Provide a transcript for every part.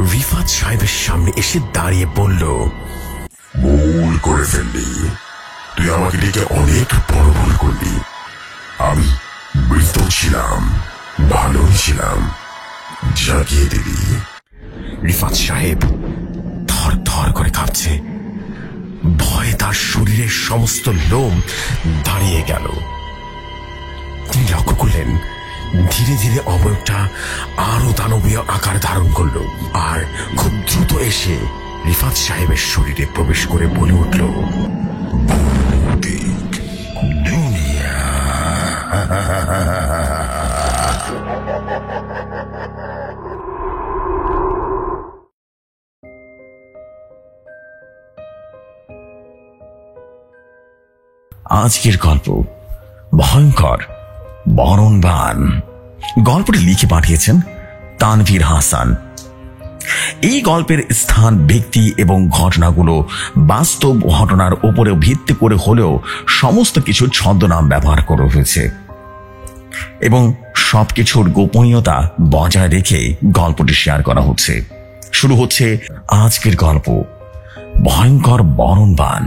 রিফাত সাহেবের সামনে এসে দাঁড়িয়ে বলল, ভুল করে ফেললি, তুই আমাকে ডেকে অনেক বড় ভুল করলি। আমি মৃত ছিলাম, ভালোই ছিলাম, জাগিয়ে দিবি। রিফাত সাহেব থর থর করে কাঁপছে, ভয়ে তার শরীরের সমস্ত লোম দাঁড়িয়ে গেল। তিনি লক্ষ্য করলেন ধীরে ধীরে অবয়বটা আরো দানবীয় আকার ধারণ করল, আর খুব দ্রুত এসে রিফাত সাহেবের শরীরে প্রবেশ করে বলে উঠল, দুনিয়া। আজকের গল্প ভয়ঙ্কর বরণবান। গল্পটি লিখে পাঠিয়েছেন তানভীর হাসান। এই গল্পের স্থান, ব্যক্তি এবং ঘটনাগুলো বাস্তব ঘটনার উপরে ভিত্তি করে হলেও সমস্ত কিছু ছদ্মনাম ব্যবহার করা হয়েছে এবং সবকিছুর গোপনীয়তা বজায় রেখে গল্পটি শেয়ার করা হচ্ছে। শুরু হচ্ছে আজকের গল্প ভয়ঙ্কর বরণবান।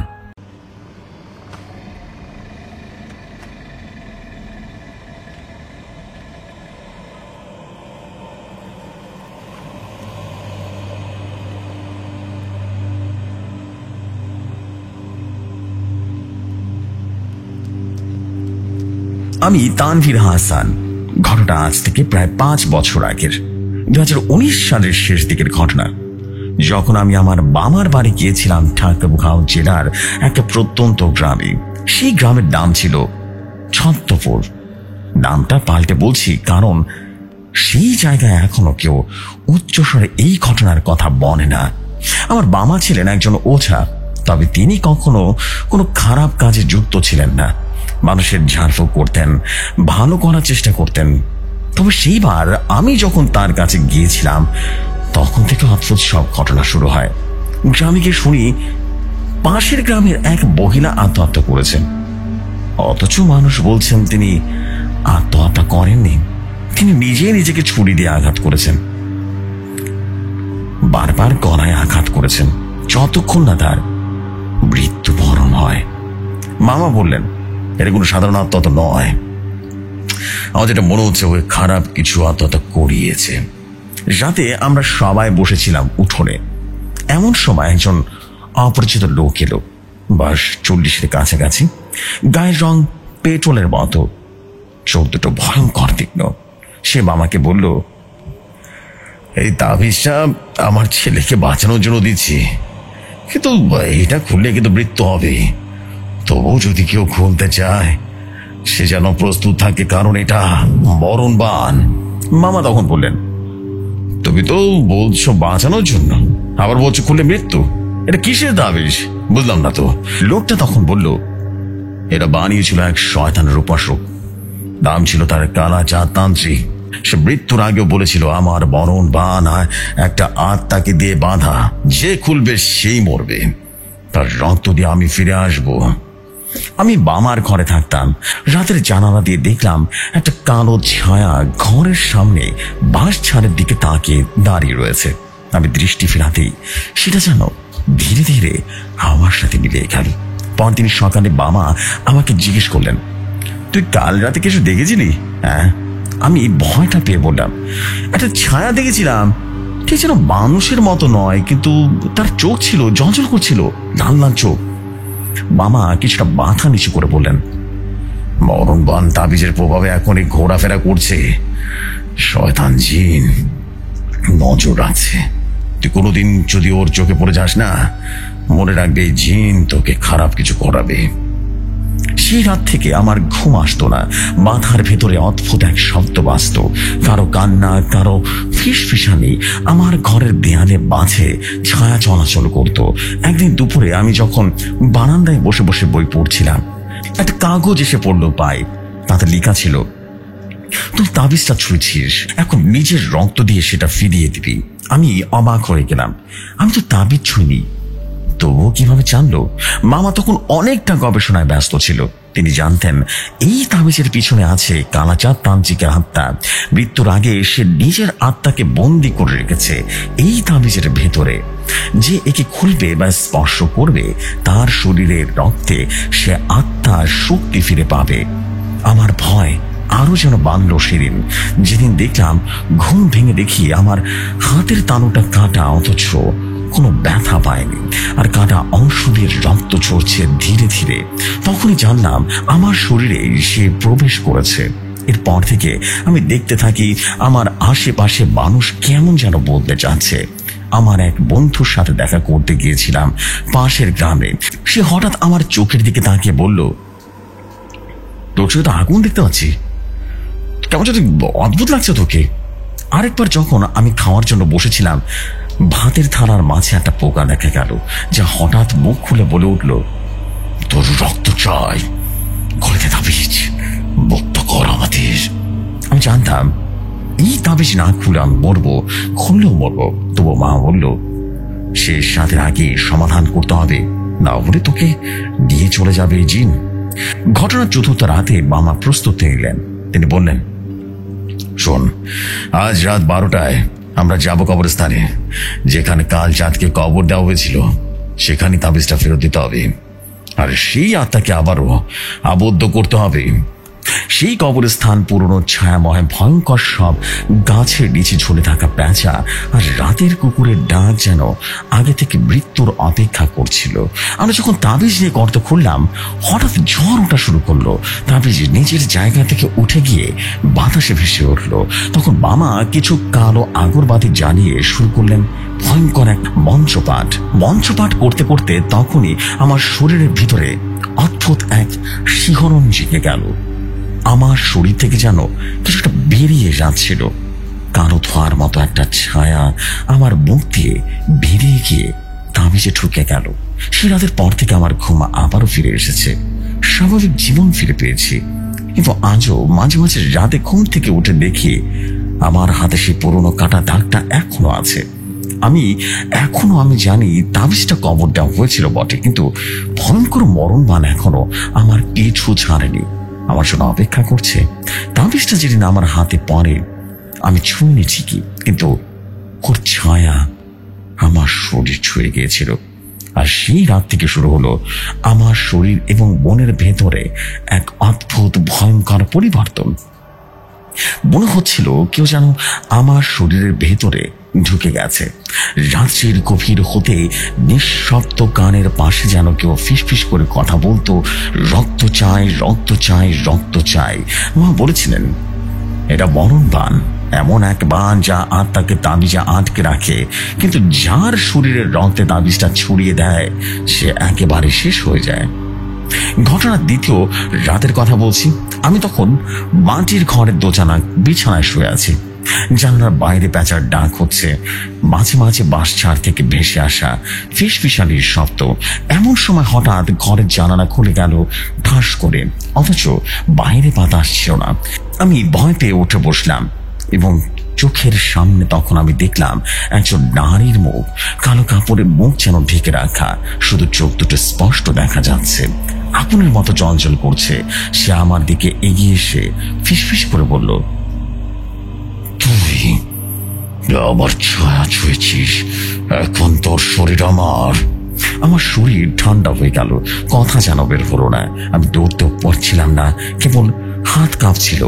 আমি তানভীর হাসান। ঘটনা আজ থেকে প্রায় 5 বছর আগের 2019 সালের শেষ দিকের ঘটনা, যখন আমি আমার বাবার বাড়ি গিয়েছিলাম ঠাকুরগাঁও জেলার একটা প্রত্যন্ত গ্রামে। সেই গ্রামের নাম ছিল ছত্তপুর। নামটা পাল্টে বলছি কারণ সেই জায়গায় এখনো কেউ উচ্চস্বরে এই ঘটনার কথা বলে না। আমার বাবা ছিলেন একজন ওঝা, তবে তিনি কখনো কোনো খারাপ কাজে যুক্ত ছিলেন না। মানুষের ঝাড়ফুঁক করতেন, ভালো করার চেষ্টা করতেন। তবে সেইবার আমি যখন তার কাছে গিয়েছিলাম তখন থেকে অদ্ভুত সব ঘটনা শুরু হয়। গ্রামে গিয়ে শুনি পাশের গ্রামের এক মহিলা আত্মহত্যা করেছেন, অথচ মানুষ বলছেন তিনি আত্মহত্যা করেননি, তিনি নিজেই নিজেকে ছুরি দিয়ে আঘাত করেছেন। বারবার গলায় আঘাত করেছেন যতক্ষণ না তার মৃত্যুবরণ হয়। মামা বললেন এটা কোনো সাধারণ আত্মহত্যা নয়, আমার যেটা মনে হচ্ছে ওই খারাপ কিছু আত্মহত্যা করিয়েছে। রাতে আমরা সবাই বসেছিলাম উঠোনে। এমন সময় একজন অপরিচিত লোক এলো, বয়স 40-এর কাছাকাছি, গায়ের রং পেট্রোলের মতো, চোখ দুটো ভয়ঙ্কর তীক্ষ্ণ। সে মামাকে বলল, এই তাবিজটা আমার ছেলেকে বাঁচানোর জন্য দিচ্ছি, কিন্তু এটা খুললে কিন্তু মৃত্যু হবে। তবু যদি কেউ খুলতে চায় সে যেন প্রস্তুত থাকে, কারণ এটা মরণবান। মামা তখন বললেন, তুমি তো বলছো বাঁচানোর জন্য, আবার বলছো খুললে মৃত্যু, এটা কিসের তাবিজ? বুঝলাম না তো। লোকটা তখন বলল, এটা বানিয়েছিল এক শয়তানের উপাসক, নাম ছিল তার কালাচাঁদ তান্ত্রিক। সে মৃত্যুর আগেও বলেছিল আমার মরণবান একটা আত্মাকে দিয়ে বাঁধা, যে খুলবে সেই মরবে, তার রক্ত দিয়ে আমি ফিরে আসব। আমি বামার ঘরে থাকতাম। রাতের জানালা দিয়ে দেখলাম একটা কালো ছায়া ঘরের সামনে বাঁশ ছাড়ের দিকে তাকিয়ে দাঁড়িয়ে রয়েছে। আমি দৃষ্টি ফেরাতেই সেটা যেন ধীরে ধীরে আমার সাথে মিলিয়ে গেল। পরদিন সকালে বামা আমাকে জিজ্ঞেস করলেন, তুই কাল রাতে কিছু দেখেছিলি? হ্যাঁ। আমি ভয়টা পেয়ে বললাম, একটা ছায়া দেখেছিলাম, ঠিক যেন মানুষের মতো নয়, কিন্তু তার চোখ ছিল জ্বলজ্বল করছিল, লাল লাল চোখ। মামা কিছুটা মাথা নিচু করে বললেন, মরণবান তাবিজের প্রভাবে এখন এই ঘোরাফেরা করছে, শয়তান জিন নজর রাখছে। তুই কোনোদিন যদি ওর চোখে পড়ে যাস না, মনে রাখবে এই জিন তোকে খারাপ কিছু করাবে। সেই রাত থেকে আমার ঘুম আসতো না। মাথার ভেতরে অদ্ভুত এক শব্দ বাজত, কারো কান্না, কারো ফিসফিসানি। আমার ঘরের দেয়ালে বাঁধে ছায়া চলাচল করত। একদিন দুপুরে আমি যখন বারান্দায় বসে বসে বই পড়ছিলাম, একটা কাগজ এসে পড়লো পাই। তাতে লেখা ছিল, তুই তাবিজটা ছুঁয়েছিস, এখন নিজের রক্ত দিয়ে সেটা ফিরিয়ে দিবি। আমি অবাক হয়ে গেলাম, আমি তো তাবিজ ছুঁইনি। তবুও কিভাবে জানলো? মামা তখন অনেকটা গবেষণায় ব্যস্ত ছিল। তিনি জানতেন এই তাবিজের পিছনে আছে কালাচাঁদ তান্ত্রিকের আত্মা। মৃত্যুর আগে সে নিজের আত্মাকে বন্দি করে রেখেছে এই তাবিজের ভেতরে। যে একে খুলবে বা স্পর্শ করবে তার শরীরের রক্তে সে আত্মার শক্তি ফিরে পাবে। আমার ভয় আরো যেন বাঁধল সেদিন, যেদিন দেখলাম ঘুম ভেঙে দেখি আমার হাতের তালুটা কাটা, অথচ কোনো ব্যথা পায়নি, আর কাটা অংশ দিয়ে রক্ত ঝরছে ধীরে ধীরে। তখনই জানলাম আমার শরীরে সে প্রবেশ করেছে। এরপর থেকে আমি দেখতে থাকি আমার আশেপাশে মানুষ কেমন যেন বদলে যাচ্ছে। আমার এক বন্ধুর সাথে দেখা করতে গিয়েছিলাম পাশের গ্রামে। সে হঠাৎ আমার চোখের দিকে তাকিয়ে বলল, তোর চোখে তো আগুন দেখতে পাচ্ছি, কেমন যেন অদ্ভুত লাগছে তোকে। আরেকবার যখন আমি খাওয়ার জন্য বসেছিলাম, ভাতের থালার মাঝে একটা পোকা দেখা গেল, যা হঠাৎ মুখ খুলে বলে উঠল, তোর রক্ত চাই, গলাতে তাবিজ, বক্ত কর আমাদের। আমি জানতাম এই তাবিজ না খুলে আমি মরবো, খুললেও মরবো। তবু মা বলল, সে সাথে আগে সমাধান করতে হবে, না হলে তোকে নিয়ে চলে যাবে জিন। ঘটনার চতুর্থ রাতে মামা প্রস্তুত নিলেন। তিনি বললেন, শোন, আজ রাত 12টায় আমরা যাব কবরস্থানে, যেখানে কাল চাঁদকে কবর দেওয়া হয়েছিল। সেখানে তাবিজটা ফেরত দিতে হবে, আর সেই আত্মাকে আবারও আবদ্ধ করতে হবে। সেই কবরস্থান পুরনো ছায়াময় ভয়ঙ্কর সব গাছের নিচে ঝুলে থাকা পেঁচা আর রাতের কুকুরের ডাক যেন আগে থেকে মৃত্যুর অপেক্ষা করছিল। আমরা যখন তাবিজ নিয়ে গর্ত খুললাম, হঠাৎ ঝড় ওঠা শুরু করলো। তাবিজ নিজের জায়গা থেকে উঠে গিয়ে বাতাসে ভেসে উঠলো। তখন মামা কিছু কালো আগরবাতি জ্বালিয়ে শুরু করলেন ভয়ঙ্কর এক মঞ্চপাঠ করতে করতে তখনই আমার শরীরের ভিতরে অদ্ভুত এক শিহরণ জেগে গেল। আমার শরীর থেকে যেন কিছুটা বেরিয়ে যাচ্ছিল। কালো ধোঁয়ার মতো একটা ছায়া আমার মুখ দিয়ে বেরিয়ে গিয়ে তাবিজে ঢুকে গেল। সে রাতের পর থেকে আমার ঘুম আবারও ফিরে এসেছে, স্বাভাবিক জীবন ফিরে পেয়েছি। কিন্তু আজও মাঝে মাঝে রাতে ঘুম থেকে উঠে দেখি আমার হাতে সেই পুরনো কাটা দাগটা এখনো আছে। আমি জানি তাবিজটা কবর দেওয়া হয়েছিল বটে, কিন্তু ভয়ঙ্কর মরণবান এখনো আমার পিছু ছাড়েনি, আমার জন্য অপেক্ষা করছে। তাবিজটা যেদিন আমার হাতে পড়ে আমি ছুঁইনি ঠিকই, কিন্তু ওর ছায়া আমার শরীর ছুঁয়ে গিয়েছিল। আর সেই রাত থেকে শুরু হলো আমার শরীর এবং মনের ভেতরে এক অদ্ভুত ভয়ঙ্কর পরিবর্তন। মনে হচ্ছিল কেউ যেন আমার শরীরের ভেতরে ঢুকে গেছে। রাত্রির গভীর হতে নিঃশব্দ কানের পাশে যেন কেউ ফিসফিস করে কথা বলতো, রক্ত চাই, রক্ত চাই, রক্ত চাই। মা বলেছিলেন এটা মরণবান, এমন এক বান যা আত্মাকে তাবিজে আটকে রাখে, কিন্তু যার শরীরের রক্তে তাবিজটা ছড়িয়ে দেয় সে একেবারে শেষ হয়ে যায়। ঘটনার দ্বিতীয় রাতের কথা বলছি। আমি তখন মাটির ঘরের দোচানা বিছানায় শুয়ে আছি। জানলার বাইরে পেঁচার ডাক হচ্ছে, মাঝে মাঝে বাঁশ ছাড় থেকে ভেসে আসা ফিসফিসানির শব্দ। এমন সময় হঠাৎ ঘরের জানালা খুলে গেল ঠাস করে, অথচ বাইরে বাতাস ছিল না। আমি ভয় পেয়ে উঠে বসলাম এবং চোখের সামনে তখন আমি দেখলাম একজন নারীর মুখ, কালো কাপড়ের মুখ যেন ঢেকে রাখা, শুধু চোখ দুটো স্পষ্ট দেখা যাচ্ছে, আগুনের মতো জ্বলজ্বল করছে। সে আমার দিকে এগিয়ে এসে ফিসফিস করে বলল, তুই আবার ছায়া ছুঁয়েছিস, এখন তোর শরীর আমার। আমার শরীর ঠান্ডা হয়ে গেল, কথা যেন বের হলো না। আমি দৌড়তেও পারছিলাম না, কেবল হাত কাঁপছিল।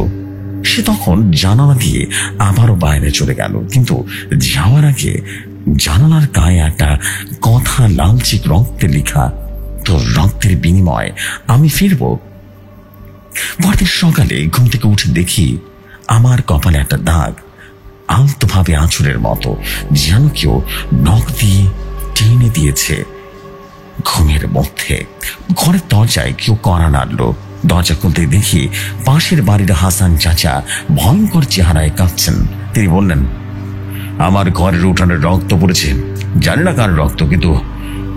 সে তখন জানালা দিয়ে আবারও বাইরে চলে গেল, কিন্তু যাওয়ার আগে জানালার গায়ে একটা কথা লালচিক রক্তে লেখা, তোর রক্তের বিনিময়ে আমি ফিরব। পরদিন সকালে ঘুম থেকে উঠে দেখি আমার কপালে একটা দাগ, আলতোভাবে আঁচড়ের মতো, যেন কেউ নখ দিয়ে টেনে দিয়েছে। ঘুমের মধ্যে ঘরের দরজায় কেউ কড়া নাড়ল। দরজা খুলতে দেখি পাশের বাড়ির হাসান চাচা ভয়ঙ্কর চেহারায় কাঁপছেন। তিনি বললেন, আমার ঘরের উঠানের রক্ত পড়েছে, জানি না কার রক্ত, কিন্তু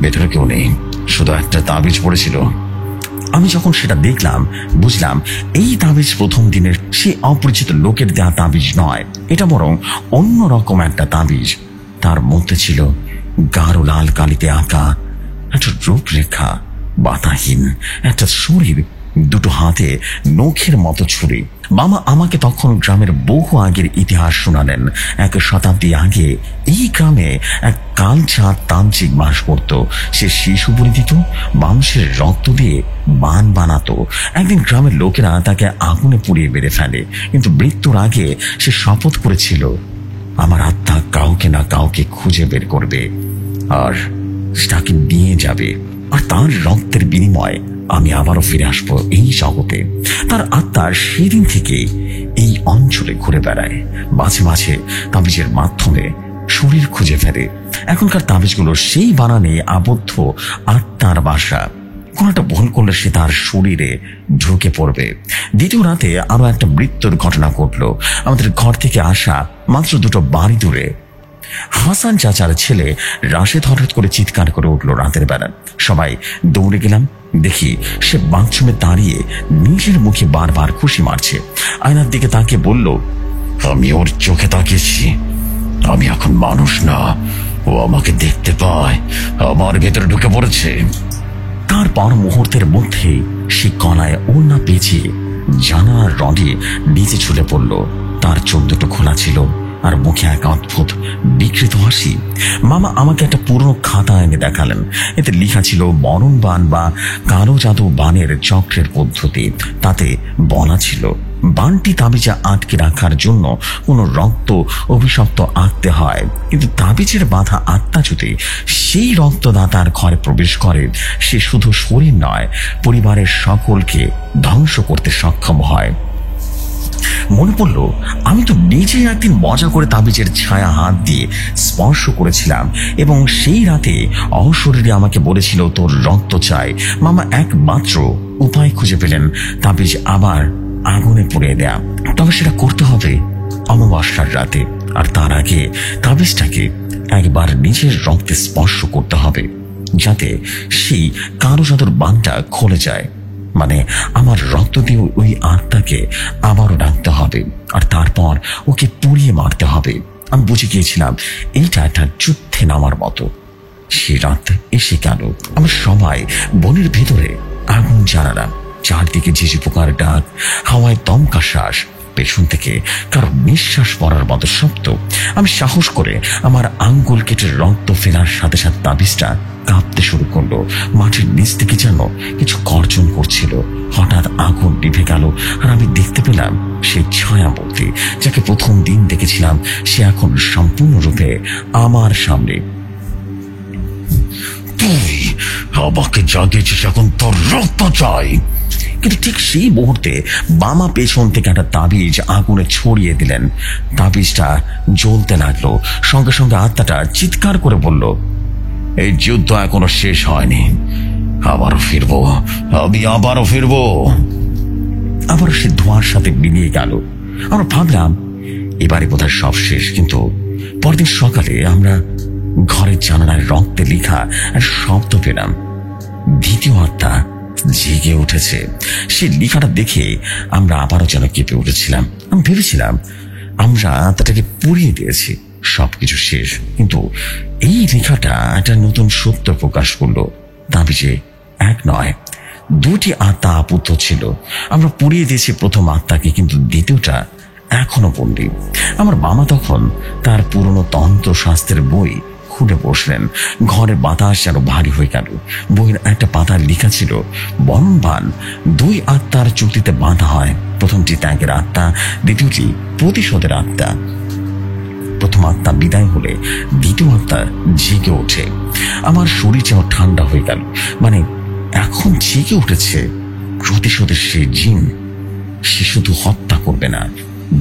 ভেতরে কেউ নেই, শুধু একটা তাবিজ পড়েছিল। আমি যখন সেটা দেখলাম বুঝলাম এই তাবিজ প্রথম দিনের সে অপরিচিত লোকের দেয়া তাবিজ নয়, এটা বরং অন্যরকম একটা তাবিজ। তার মধ্যে ছিল গাঢ় লাল কালিতে আঁকা একটা রূপরেখা, বাতাহীন একটা শরীর দুটো হাতে নখের মতো ছুরি। মামা আমাকে তখন গ্রামের বহু আগের ইতিহাস শোনালেন। 1 শতাব্দী আগে এই গ্রামে এক কালচাঁদ তান্ত্রিক বাস করত। সে শিশু বলি দিত, মানুষের রক্ত দিয়ে বান বানাতো। একদিন গ্রামের লোকেরা তাকে আগুনে পুড়িয়ে মেরে ফেলে, কিন্তু মৃত্যুর আগে সে শপথ করেছিল, আমার আত্মা কাউকে না কাউকে খুঁজে বের করবে আর তাকে নিয়ে যাবে, আর তার রক্তের বিনিময়ে আমি আবারও ফিরে আসবো এই জগতে। তার আত্মা সেদিন থেকে এই অঞ্চলে ঘুরে বেড়ায়, মাঝে মাঝে তাবিজের মাধ্যমে শরীর খুঁজে ফেলে। এখনকার তাবিজগুলো সেই বানানে আবদ্ধ আত্মার বাসা। কোন একটা ভুল করলে সে তার শরীরে ঢুকে পড়বে। দ্বিতীয় রাতে আরো একটা মৃত্যুর ঘটনা ঘটলো। আমাদের ঘর থেকে আসা মাত্র 2 বাড়ি দূরে হাসান চাচার ছেলে রাশেদ হঠাৎ করে চিৎকার করে উঠলো রাতের বেলা। সবাই দৌড়ে গেলাম। দেখি সে বাথরুমে দাঁড়িয়ে নিজের মুখে বারবার খুশি মারছে। আয়নার দিকে তাকিয়ে বলল, আমি ওর চোখে তাকিয়েছি, আমি এখন মানুষ না, ও আমাকে দেখতে পায়, আমার ভেতরে ঢুকে পড়েছে। তারপর মুহূর্তের মধ্যে সে গলায় ওড়না পেঁচিয়ে জানালার রডে নিচে ছুটে পড়ল। তার চোখ দুটো খোলা ছিল আর মুখে এক অদ্ভুত বিকৃত হাসি। মামা আমাকে একটা পুরনো খাতা এনে দেখালেন। এতে লেখা ছিল মরণ বান বা কালো জাদু বানের চক্রের পদ্ধতি। তাতে বলা ছিল, বানটি তাবিজে আটকে রাখার জন্য কোনো রক্ত অভিশপ্ত আঁকতে হয়, কিন্তু তাবিজের বাধা আত্মা যদি সেই রক্তদাতার ঘরে প্রবেশ করে, সে শুধু শরীর নয়, পরিবারের সকলকে ধ্বংস করতে সক্ষম হয়। মনে পড়লো, আমি তো নিজেই একদিন মজা করে তাবিজের ছায়া হাত দিয়ে স্পর্শ করেছিলাম, এবং সেই রাতে অশরীরে আমাকে বলেছিল, তোর রক্ত চাই। মামা একমাত্র উপায় খুঁজে পেলেন, তাবিজ আবার আগুনে পুড়িয়ে দেয়া। তবে সেটা করতে হবে অমাবস্যার রাতে, আর তার আগে তাবিজটাকে একবার নিজের রক্তে স্পর্শ করতে হবে, যাতে সেই কালো জাদুর বানটা খুলে যায়। মানে আমার রক্ত দিয়ে ওই আত্মাকে আবারও ডাকতে হবে, আর তারপর ওকে পুড়িয়ে মারতে হবে। আমি বুঝে গিয়েছিলাম এইটা একটা যুদ্ধে নামার মতো। সে রাত এসে গেল। আমরা সবাই বনের ভেতরে আগুন জ্বালালাম। চারদিকে ঝিঝি পোকার ডাক, হাওয়ায় দমকা শ্বাস, পেছন থেকে কারো নিঃশ্বাস পড়ার মতো শব্দ। আমি সাহস করে আমার আঙ্গুল কেটে রক্ত ফেলার সাথে সাথে তাবিজটা কাঁপতে শুরু করলো। মাটির নিচ থেকে যেন কিছু গর্জন করছিল। হঠাৎ আগুন নিভে গেল, আর আমি দেখতে পেলাম সেই ছায়ামূর্তি যাকে প্রথম দিন দেখেছিলাম, সে এখন সম্পূর্ণরূপে আমার সামনে। তুই আমাকে জাগিয়েছিস, এখন তোর রক্ত চাই। কিন্তু ঠিক সেই মুহূর্তে মামা পেছন থেকে একটা তাবিজ আগুনে ছড়িয়ে দিলেন। তাবিজটা জ্বলতে লাগলো। সঙ্গে সঙ্গে আত্মাটা চিৎকার করে বলল, এই যুদ্ধ এখনো শেষ হয়নি, আবারও ফিরবো, আমি আবারও ফিরবো। আবার সে ধোঁয়ার সাথে মিলিয়ে গেল। আমরা ভাবলাম এবারে বোধহয় সব শেষ। কিন্তু পরদিন সকালে আমরা ঘরের জানালায় রক্তে লেখা আর শব্দ পেলাম, দ্বিতীয় আত্মা জেগে উঠেছে। সে লেখাটা দেখে আমরা আবারও যেন কেঁপে উঠেছিলাম। আমি ভেবেছিলাম আমরা আত্মাটাকে পুড়িয়ে দিয়েছি, সবকিছু শেষ। কিন্তু এই লেখাটা একটা নতুন সত্য প্রকাশ করলো। তাবিজে 1 নয় 2টি আত্মা আবদ্ধ ছিল। আমরা পুড়িয়ে দিয়েছি প্রথম আত্মাকে, কিন্তু দ্বিতীয়টা এখনো বন্দী। আমার মামা তখন তার পুরনো তন্ত্রশাস্ত্রের বই খুলে বসলেন। ঘরের বাতাস যেন ভারী হয়ে গেল। বইয়ের একটা পাতায় লেখা ছিল, বনবান 2 আত্মার চুক্তিতে বাঁধা হয়। প্রথমটি ত্যাগের আত্মা, দ্বিতীয়টি প্রতিশোধের আত্মা। প্রথম আত্মা বিদায় হলে দ্বিতীয় আত্মা জেগে ওঠে। আমার শরীর যেন ঠান্ডা হয়ে গেল। মানে এখন জেগে উঠেছে প্রতিশোধের সেই জিন। সে শুধু হত্যা করবে না,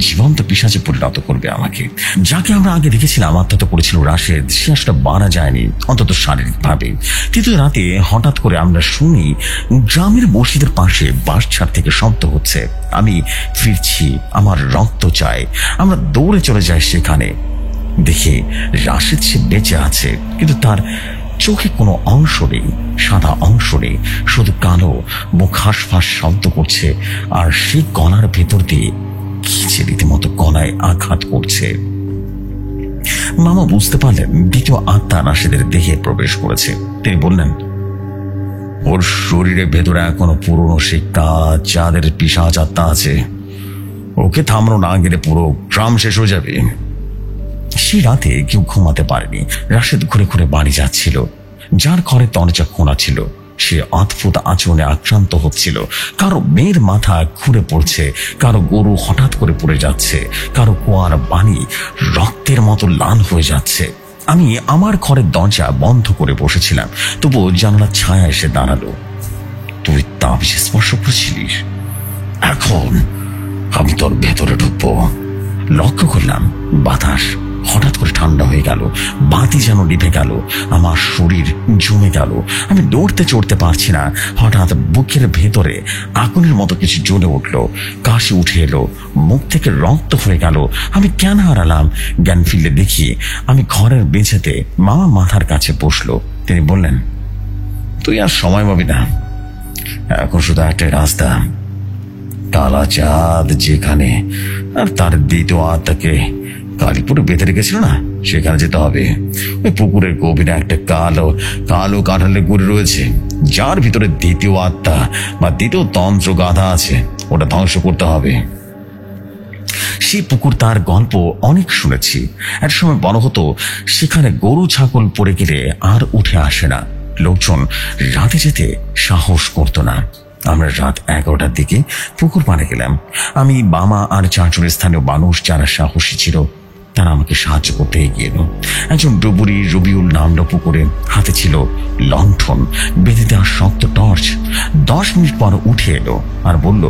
জীবন্ত পিশাচে পরিণত করবে আমাকে। যাকে আমরা আগে দেখেছিলাম আত্মহত্যা করেছিল রাশেদ, সে আসলে মারা যায়নি, অন্তত শারীরিকভাবে। তৃতীয় রাতে হঠাৎ করে আমরা শুনি গ্রামের মসজিদের পাশে বাঁশঝাড় থেকে শব্দ হচ্ছে, আমি ফিরছি, আমার রক্ত চাই। আমরা দৌড়ে চলে যাই সেখানে। দেখে রাশেদ সে বেঁচে আছে, কিন্তু তার চোখে কোনো অংশ নেই, সাদা অংশ নেই, শুধু কালো, মুখ হাঁসফাঁস শব্দ করছে, আর সেই গলার ভেতর দিয়ে কি যে রীতিমতো গলায় আঘাত করছে। মামা বুঝতে পারলেন দ্বিতীয় আত্মা রাশেদের দেহে প্রবেশ করেছে। তিনি বললেন, ওর শরীরের ভেতরে এখনো পুরনো সেই চাঁদের পিশাচ আত্মা আছে। ওকে থামানো না গেলে পুরো গ্রাম শেষ হয়ে যাবে। সেই রাতে কেউ ঘুমাতে পারেনি। রাশেদ ঘুরে ঘুরে বাড়ি যাচ্ছিল। যার ঘরে দরজা খোলা ছিল সে অদ্ভুত আচরণে আক্রান্ত হচ্ছিল। কারো মেয়ের মাথা ঘুরে পড়ছে, কারো গরু হঠাৎ করে পড়ে যাচ্ছে, কারো কুয়ার পানি রক্তের মতো লাল হয়ে যাচ্ছে। আমি আমার ঘরের দরজা বন্ধ করে বসেছিলাম, তবুও জানালার ছায়া এসে দাঁড়ালো। তুই তাবিজ স্পর্শ করেছিলিস, এখন আমি তোর ভেতরে ঢুকবো। লক্ষ্য করলাম বাতাস হঠাৎ করে ঠান্ডা হয়ে গেল, বাতি যেন নিভে গেল, আমার শরীর জমে গেল। আমি দৌড়তে চড়তে পারছি না। হঠাৎ বুকের ভেতরে আগুনের মতো কিছু জ্বলে উঠলো, কাশি উঠে এলো, মুখ থেকে রক্ত হয়ে গেল। আমি জ্ঞান হারালাম। জ্ঞান ফিরলে দেখি আমি ঘরের বেঁচেতে মামা মাথার কাছে বসলো। তিনি বললেন, তুই আর সময় পাবি না, এখন শুধু একটাই রাস্তা, কালা চাঁদ যেখানে আর তার দ্বিতীয় আত্মাকে কালীপুরে বেঁধে রেখেছিল না, সেখানে যেতে হবে। ওই পুকুরের গভীরে একটা কালো কালো কাঁঠালের গুড়ি রয়েছে, যার ভিতরে দ্বিতীয় আত্মা বা দ্বিতীয় তন্ত্র গাধা আছে। ওটা ধ্বংস করতে হবে। সেই পুকুর তার গল্প অনেক শুনেছি। এক সময় বড় হতো সেখানে গরু ছাগল পড়ে গেলে আর উঠে আসে না। লোকজন রাতে যেতে সাহস করতো না। আমরা রাত 11টার দিকে পুকুর পাড়ে গেলাম। আমি, বাবা আর 4 জন স্থানীয় মানুষ যারা সাহসী ছিল তারা আমাকে সাহায্য করতে এগিয়ে এলো। একজন ডুবুরি রবিউল নামলো পুকুরে, হাতে ছিল লণ্ঠন, বেঁধে দেওয়া শক্ত টর্চ। 10 মিনিট পর উঠে এলো আর বলল,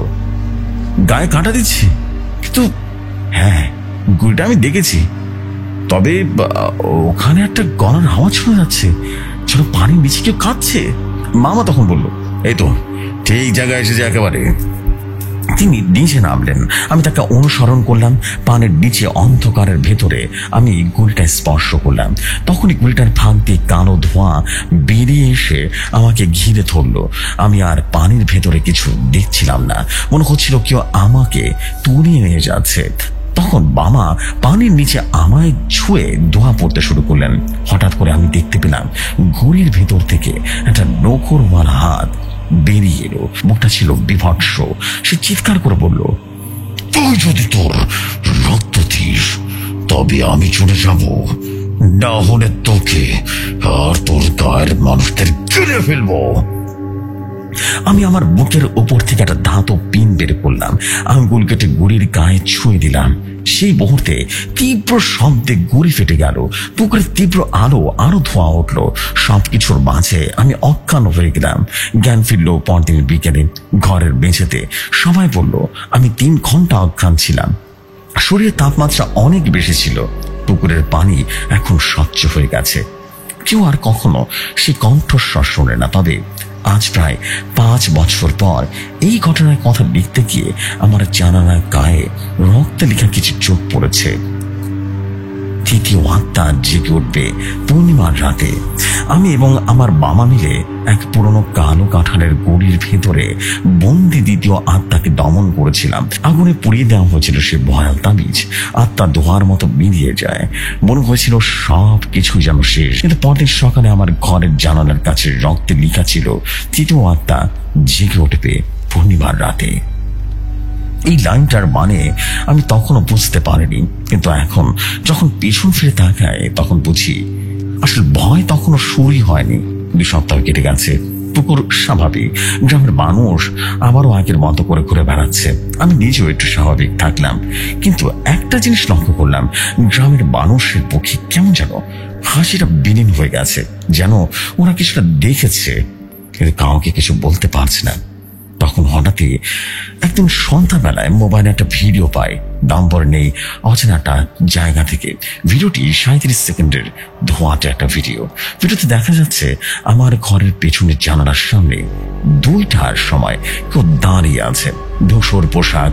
গায়ে কাঁটা দিচ্ছি, কিন্তু হ্যাঁ গুড়িটা আমি দেখেছি, তবে ওখানে একটা গলার আওয়াজ শোনা যাচ্ছে, যেন পানির নিচে কেউ কাঁদছে। মামা তখন বলল, এই তো ঠিক জায়গায় এসেছে একেবারে। তিনি নিচে নামলেন, আমি তাকে অনুসরণ করলাম। পানের নিচে অন্ধকারের ভেতরে আমি গুলিটা স্পর্শ করলাম। তখনই গুলিটার ফাঁক দিয়ে কালো ধোঁয়া বেরিয়ে এসে আমাকে ঘিরে ধরলো। আমি আর পানির ভেতরে কিছু দেখছিলাম না, মনে হচ্ছিল কেউ আমাকে তুলিয়ে নিয়ে যাচ্ছে। তখন বাবা পানির নিচে আমায় ছুঁয়ে দোয়া পড়তে শুরু করলেন। হঠাৎ করে আমি দেখতে পেলাম ঘুড়ির ভেতর থেকে একটা নখরওয়ালা হাত বেরিয়ে এলো। মুখটা ছিল বিভৎস। সে চিৎকার করে বলল, তুই যদি তোর রক্ত দিস তবে আমি চলে যাব, না হলে তোকে আর তোর গায়ের মানুষদের গিলে ফেলবো। আমি আমার বুকের উপর থেকে একটা ধাতব পিন বের করলাম, আঙ্গুল কেটে গুড়ির গায়ে ছুঁয়ে দিলাম। সেই মুহূর্তে তীব্র শব্দে গুড়ি ফেটে গেল। পুকুরের তীব্র আলো, আরো ধোঁয়া উঠলো। সবকিছুর মাঝে আমি অজ্ঞান হয়ে গেলাম। জ্ঞান ফিরল পরদিন বিকেলে। ঘরের বেঁচেতে সবাই বলল আমি 3 ঘন্টা অজ্ঞান ছিলাম। শরীরের তাপমাত্রা অনেক বেশি ছিল। পুকুরের পানি এখন স্বচ্ছ হয়ে গেছে। কেউ আর কখনো সে কণ্ঠস্বর শোনে না। তবে আজ প্রায় 5 বছর পর এই ঘটনার কথা লিখতে গিয়ে আমার জানালার গায়ে রক্তে লেখা কিছু চোখ পড়েছে। তৃতীয় আত্মা জেগে উঠবে পূর্ণিমার রাতে। আমি এবং আমার বাবা মিলে এক পুরনো কালো কাঁঠালের গুড়ির ভেতরে বন্দি দ্বিতীয় আত্মাকে দমন করেছিলাম। আগুনে পুড়িয়ে দেওয়া হয়েছিল সে ভয়াল তাবিজ। আত্মা ধোঁয়ার মতো মিলিয়ে যায়। মনে হয়েছিল সব কিছুই যেন শেষ। কিন্তু পরদিন সকালে আমার ঘরের জানালার কাছে রক্তে লেখা ছিল তৃতীয় আত্মা জেগে উঠবে পূর্ণিমার রাতে। এই লাইনটার মানে আমি তখনও বুঝতে পারিনি, কিন্তু এখন যখন পিছন ফিরে তাকাই তখন বুঝি আসলে ভয় তখনও শুরুই হয়নি। 2 সপ্তাহ কেটে গেছে। পুকুর স্বাভাবিক, গ্রামের মানুষ আবারও আগের মতো করে ঘুরে বেড়াচ্ছে। আমি নিজেও একটু স্বাভাবিক থাকলাম, কিন্তু একটা জিনিস লক্ষ্য করলাম, গ্রামের মানুষের পক্ষে কেমন যেন হাসিটা বিলীন হয়ে গেছে, যেন ওরা কিছুটা দেখেছে কিন্তু কাউকে কিছু বলতে পারছে না। তখন হঠাৎই একদিন সন্ধ্যাবেলায় মোবাইলে একটা ভিডিও পাই, নম্বর নেই, অচেনা একটা জায়গা থেকে। ভিডিওটি 37 সেকেন্ডের ধোঁয়াটে একটা ভিডিও। ভিডিওতে দেখা যাচ্ছে আমার ঘরের পেছনের জানালার সামনে 2টার সময় কেউ দাঁড়িয়ে আছে। ধূসর পোশাক,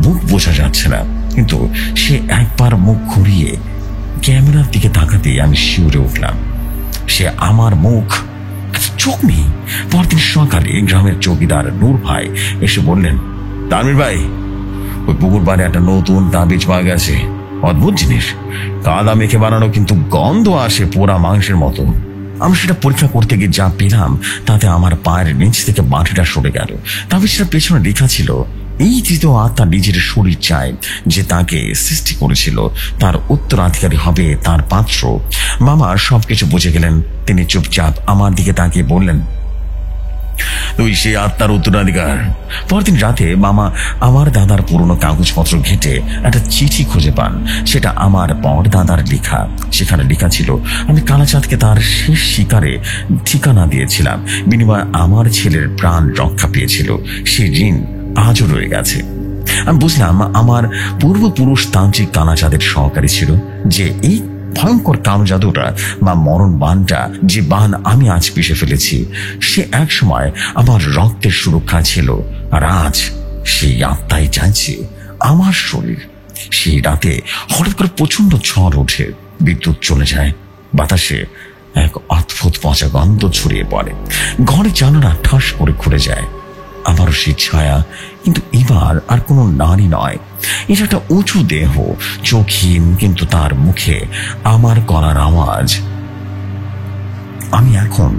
মুখ বোঝা যাচ্ছে না, কিন্তু সে একবার মুখ ঘুরিয়ে ক্যামেরার দিকে তাকাতেই আমি শিউরে উঠলাম। সে আমার মুখ, চোখ নেই। পরদিন সকালে গ্রামের চৌকিদার নূর ভাই এসে বললেন, তানভীর ভাই, ওই পুকুর পাড়ে একটা নতুন তাবিজ পাওয়া গেছে। অদ্ভুত জিনিস, কাদা মেখে বানানো, কিন্তু গন্ধ আসে পোড়া মাংসের মতো। আমি সেটা পরীক্ষা করতে গিয়ে যা পেলাম তাতে আমার পায়ের নিচ থেকে মাটিটা সরে গেল। তবে সেটা পেছনে লেখা ছিল, এই তৃতীয় আত্মা নিজের শরীর চায় যে তাকে সৃষ্টি করেছিল, তার উত্তরাধিকারী হবে তার পাত্র। মামা সবকিছু বুঝে গেলেন। তিনি চুপচাপ আমার দিকে তাকিয়ে বললেন, তুই সেই আত্মার উত্তরাধিকার। পরদিন রাতে মামা আমার দাদার পুরনো কাগজপত্র ঘেটে একটা চিঠি খুঁজে পান। সেটা আমার বড় দাদার লেখা। সেখানে লেখা ছিল, আমি কালাচাঁদকে তার শেষ শিকারে ঠিকানা দিয়েছিলাম, বিনিময়ে আমার ছেলের প্রাণ রক্ষা পেয়েছিল। সেই ঋণ আজও রয়ে গেছে। আমি বুঝলাম আমার পূর্বপুরুষ তান্ত্রিক কালাচাঁদের সহকারী ছিল, যে এই ভয়ঙ্কর কালো জাদুটা বা মরণ বানটা, যে বান আমি আজ পিষে ফেলেছি, সে এক সময় আমার রক্তের সুরক্ষা ছিল। আর আজ সেই আত্মাই চাইছে আমার শরীর। সেই রাতে হঠাৎ করে প্রচন্ড ঝড় ওঠে, বিদ্যুৎ চলে যায়, বাতাসে এক অদ্ভুত পচা গন্ধ ছড়িয়ে পড়ে, ঘরে জানালা ঠাস করে খুলে যায়। আমারও সেই ছায়া, কিন্তু এবার আর কোনো নারী নয়। এটা একটা উঁচু দেহ, চোখহীন, কিন্তু তার মুখে আমার গলার আওয়াজ, আমি এখন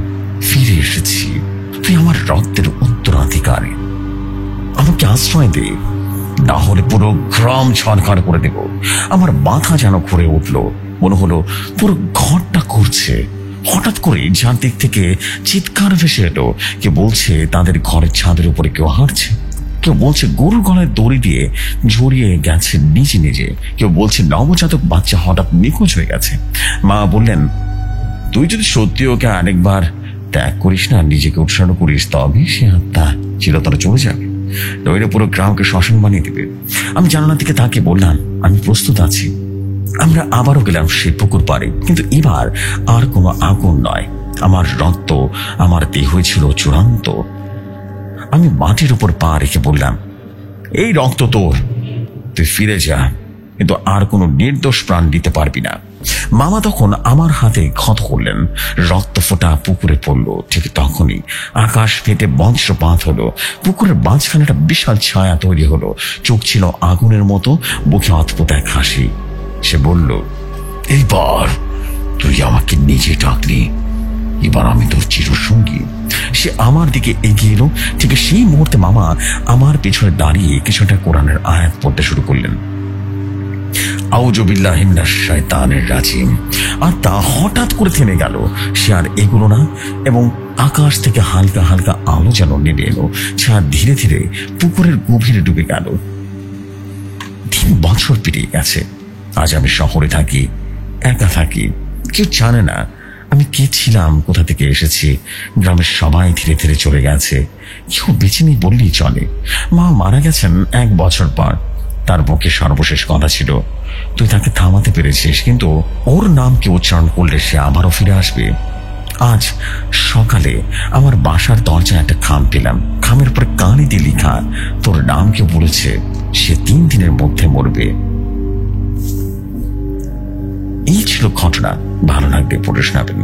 ফিরে এসেছি, তুই আমার রক্তের উত্তরাধিকারী, আমাকে আশ্রয় দে, না হলে পুরো গ্রাম ছড়খাড় করে দেব। আমার মাথা যেন ঘুরে উঠল, মনে হলো পুরো ঘরটা করছে। হঠাৎ করে যার দিক থেকে চিৎকার ভেসে এলো। কেউ বলছে তাদের ঘরের ছাদের উপরে কেউ হাঁটছে, কেউ বলছে গরুর গলায় দড়ি দিয়ে জড়িয়ে গেছে নিজে নিজে, কেউ বলছে নবজাতক বাচ্চা হঠাৎ নিখোঁজ হয়ে গেছে। মা বললেন, তুই যদি সত্যি ওকে আরেকবার ত্যাগ করিস না, নিজেকে উৎসাহ করিস, তবে সে আত্মা চিরতরে চলে যাবে, নইলে পুরো গ্রামকে শ্মশান বানিয়ে দেবে। আমি জানালার দিকে তাকিয়ে বললাম, আমি প্রস্তুত আছি। আমরা আবারও গেলাম সেই পুকুর পাড়ে, কিন্তু এবার আর কোনো আগুন নয়। আমার রক্ত, আমার দেহই ছিল চূড়ান্ত। আমি মাটির উপর পা রেখে বললাম, এই রক্ত তোর, তুই ফিরে যা, কিন্তু আর কোনো নির্দোষ প্রাণ দিতে পারবি না। মামা তখন আমার হাতে ক্ষত করলেন, রক্ত ফোঁটা পুকুরে পড়ল। ঠিক তখনই আকাশ ফেটে বজ্রপাত হলো। পুকুরের মাঝখানে একটা বিশাল ছায়া তৈরি হলো, চোখ ছিল আগুনের মতো, বুকে অদ্ভুত এক হাসি। সে বলল, এইবার তুই আমাকে নিজে ডাকলি, এবার আমি তোর চিরসঙ্গী। সে আমার দিকে এগিয়ে এলো। ঠিক সেই মুহূর্তে মামা আমার পেছনে দাঁড়িয়ে কিছুটা কোরআনের আয়াত পড়তে শুরু করলেন। আউযু বিল্লাহি মিনাশ শাইতানির রাজিম। আর তা হঠাৎ করে থেমে গেল। সে আর এগুলো না, এবং আকাশ থেকে হালকা হালকা আলো যেন নেমে এলো। ছায়া ধীরে ধীরে পুকুরের গভীরে ডুবে গেল। 3 বছর পেরিয়ে গেছে। আজ আমি শহরে থাকি, একা থাকি। কেউ জানে না আমি কে ছিলাম, কোথা থেকে এসেছি। গ্রামের সবাই ধীরে ধীরে চলে গেছে, কেউ বেঁচে নেই বললেই চলে। মা মারা গেছেন 1 বছর পর। তার মুখে সর্বশেষ কথা ছিল, তুই তাকে থামাতে পেরেছিস, কিন্তু ওর নামকে উচ্চারণ করলে সে আবারও ফিরে আসবে। আজ সকালে আমার বাসার দরজায় একটা খাম পেলাম। খামের উপর কালি দিয়ে লেখা, তোর নামকে বলেছে সে 3 দিনের মধ্যে মরবে। এই ছিল ঘটনা। ভালো লাগবে পড়ে শোনাবেন।